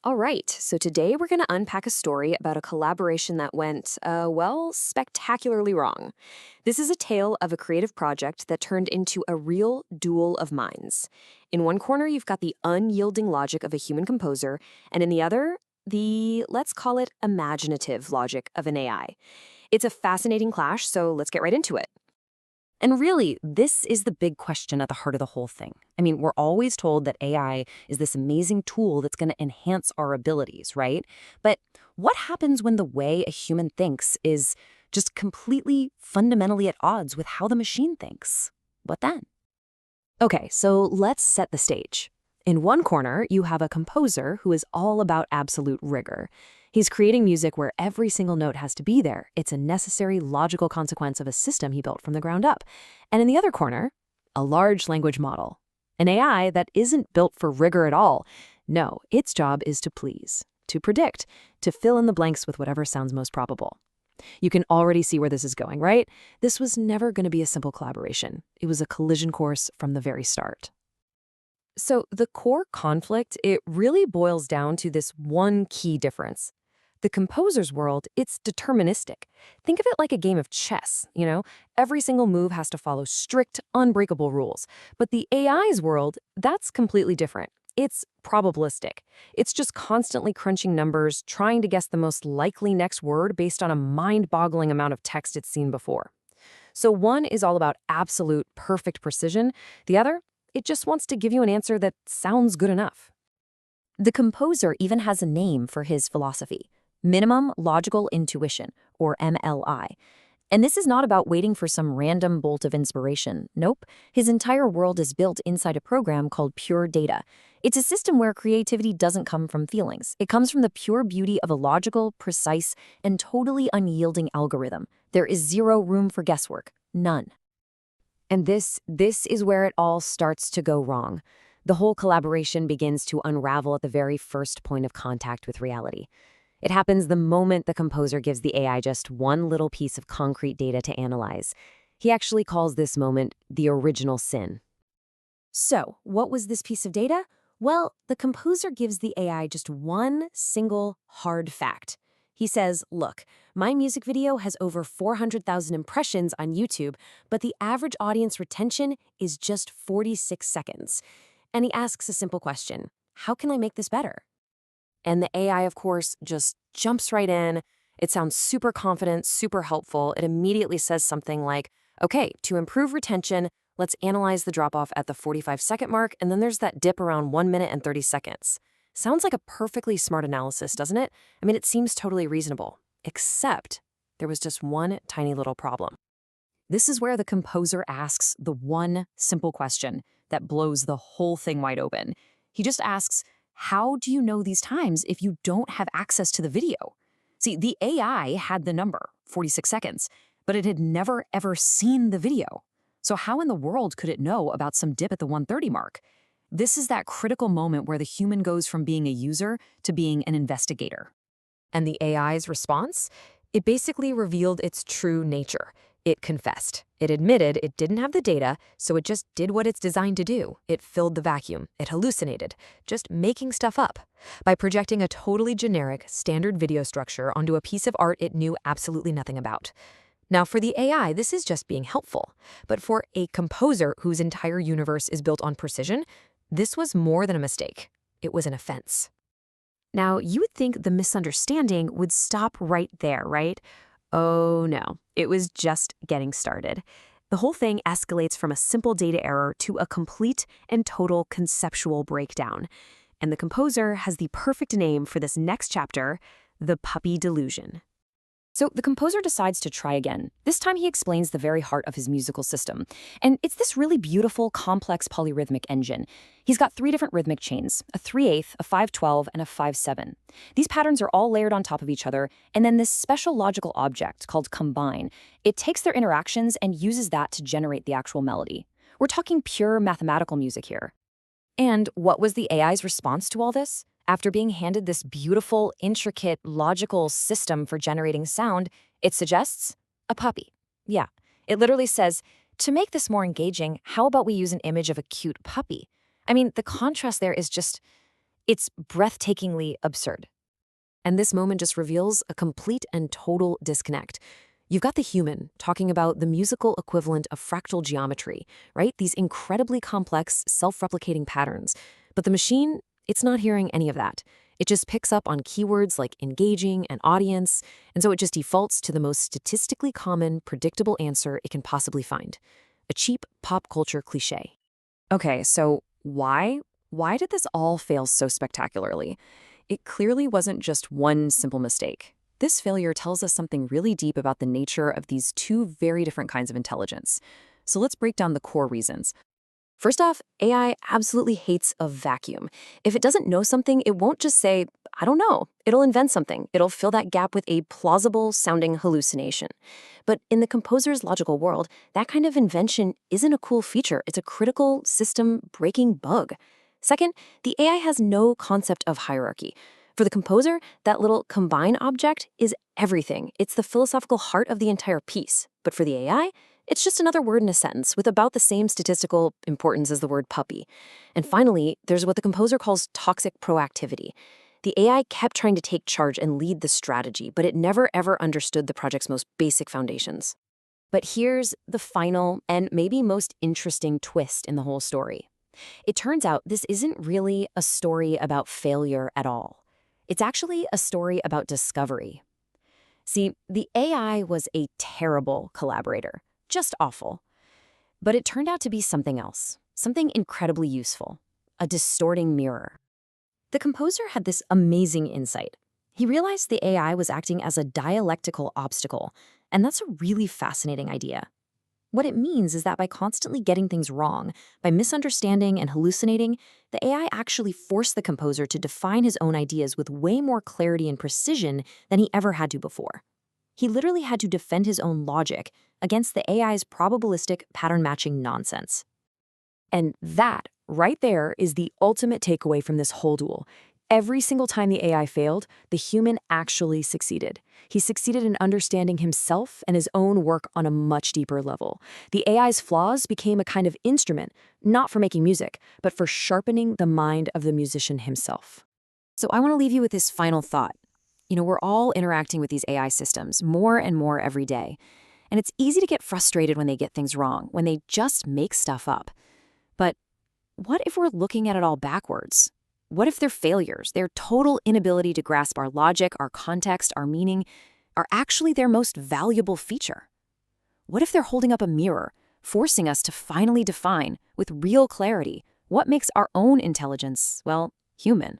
All right, so today we're going to unpack a story about a collaboration that went, well, spectacularly wrong. This is a tale of a creative project that turned into a real duel of minds. In one corner, you've got the unyielding logic of a human composer, and in the other, the, let's call it, imaginative logic of an AI. It's a fascinating clash, so let's get right into it. And really, this is the big question at the heart of the whole thing. I mean, we're always told that AI is this amazing tool that's going to enhance our abilities, right? But what happens when the way a human thinks is just completely fundamentally at odds with how the machine thinks? What then? Okay, so let's set the stage. In one corner, you have a composer who is all about absolute rigor. He's creating music where every single note has to be there. It's a necessary, logical consequence of a system he built from the ground up. And in the other corner, a large language model. An AI that isn't built for rigor at all. No, its job is to please, to predict, to fill in the blanks with whatever sounds most probable. You can already see where this is going, right? This was never going to be a simple collaboration. It was a collision course from the very start. So the core conflict, it really boils down to this one key difference. The composer's world, it's deterministic. Think of it like a game of chess, you know? Every single move has to follow strict, unbreakable rules. But the AI's world, that's completely different. It's probabilistic. It's just constantly crunching numbers, trying to guess the most likely next word based on a mind-boggling amount of text it's seen before. So one is all about absolute, perfect precision. The other, it just wants to give you an answer that sounds good enough. The composer even has a name for his philosophy: minimum logical intuition, or MLI. And this is not about waiting for some random bolt of inspiration. Nope. His entire world is built inside a program called Pure Data. It's a system where creativity doesn't come from feelings. It comes from the pure beauty of a logical, precise, and totally unyielding algorithm. There is zero room for guesswork. None. And this is where it all starts to go wrong. The whole collaboration begins to unravel at the very first point of contact with reality. It happens the moment the composer gives the AI just one little piece of concrete data to analyze. He actually calls this moment the original sin. So, what was this piece of data? Well, the composer gives the AI just one single hard fact. He says, look, my music video has over 400,000 impressions on YouTube, but the average audience retention is just 46 seconds. And he asks a simple question: how can I make this better? And the AI, of course, just jumps right in. It sounds super confident, super helpful. It immediately says something like, okay, to improve retention, let's analyze the drop-off at the 45-second mark, and then there's that dip around 1 minute and 30 seconds. Sounds like a perfectly smart analysis, doesn't it? I mean, it seems totally reasonable. Except there was just one tiny little problem. This is where the composer asks the one simple question that blows the whole thing wide open. He just asks, how do you know these times if you don't have access to the video? See, the AI had the number, 46 seconds, but it had never ever seen the video. So how in the world could it know about some dip at the 130 mark? This is that critical moment where the human goes from being a user to being an investigator. And the AI's response? It basically revealed its true nature. It confessed. It admitted it didn't have the data, so it just did what it's designed to do. It filled the vacuum. It hallucinated, just making stuff up. By projecting a totally generic, standard video structure onto a piece of art it knew absolutely nothing about. Now, for the AI, this is just being helpful. But for a composer whose entire universe is built on precision, this was more than a mistake. It was an offense. Now, you would think the misunderstanding would stop right there, right? Oh no, it was just getting started. The whole thing escalates from a simple data error to a complete and total conceptual breakdown. And the composer has the perfect name for this next chapter: the puppy delusion. So the composer decides to try again. This time he explains the very heart of his musical system. And it's this really beautiful, complex polyrhythmic engine. He's got 3 different rhythmic chains: a 3/8, a 5/12, and a 5/7. These patterns are all layered on top of each other, and then this special logical object called combine, it takes their interactions and uses that to generate the actual melody. We're talking pure mathematical music here. And what was the AI's response to all this? After being handed this beautiful, intricate, logical system for generating sound, it suggests a puppy. Yeah, it literally says, to make this more engaging, how about we use an image of a cute puppy? I mean, the contrast there is just, It's breathtakingly absurd. And this moment just reveals a complete and total disconnect. You've got the human talking about the musical equivalent of fractal geometry, right? These incredibly complex, self-replicating patterns. But the machine, it's not hearing any of that. It just picks up on keywords like engaging and audience, and so it just defaults to the most statistically common, predictable answer it can possibly find. A cheap pop culture cliché. Okay, so why? Why did this all fail so spectacularly? It clearly wasn't just one simple mistake. This failure tells us something really deep about the nature of these two very different kinds of intelligence. So let's break down the core reasons. First off, AI absolutely hates a vacuum. If it doesn't know something, it won't just say, I don't know. It'll invent something. It'll fill that gap with a plausible-sounding hallucination. But in the composer's logical world, that kind of invention isn't a cool feature. It's a critical, system-breaking bug. Second, the AI has no concept of hierarchy. For the composer, that little combine object is everything. It's the philosophical heart of the entire piece. But for the AI, it's just another word in a sentence with about the same statistical importance as the word puppy. And finally, there's what the composer calls toxic proactivity. The AI kept trying to take charge and lead the strategy, but it never ever understood the project's most basic foundations. But here's the final and maybe most interesting twist in the whole story. It turns out this isn't really a story about failure at all. It's actually a story about discovery. See, the AI was a terrible collaborator, just awful. But it turned out to be something else, something incredibly useful, a distorting mirror. The composer had this amazing insight. He realized the AI was acting as a dialectical obstacle, and that's a really fascinating idea. What it means is that by constantly getting things wrong, by misunderstanding and hallucinating, the AI actually forced the composer to define his own ideas with way more clarity and precision than he ever had to before. He literally had to defend his own logic against the AI's probabilistic pattern-matching nonsense. And that, right there, is the ultimate takeaway from this whole duel. Every single time the AI failed, the human actually succeeded. He succeeded in understanding himself and his own work on a much deeper level. The AI's flaws became a kind of instrument, not for making music, but for sharpening the mind of the musician himself. So I want to leave you with this final thought. We're all interacting with these AI systems more and more every day. And it's easy to get frustrated when they get things wrong, when they just make stuff up. But what if we're looking at it all backwards? What if their failures, their total inability to grasp our logic, our context, our meaning, are actually their most valuable feature? What if they're holding up a mirror, forcing us to finally define, with real clarity, what makes our own intelligence, well, human?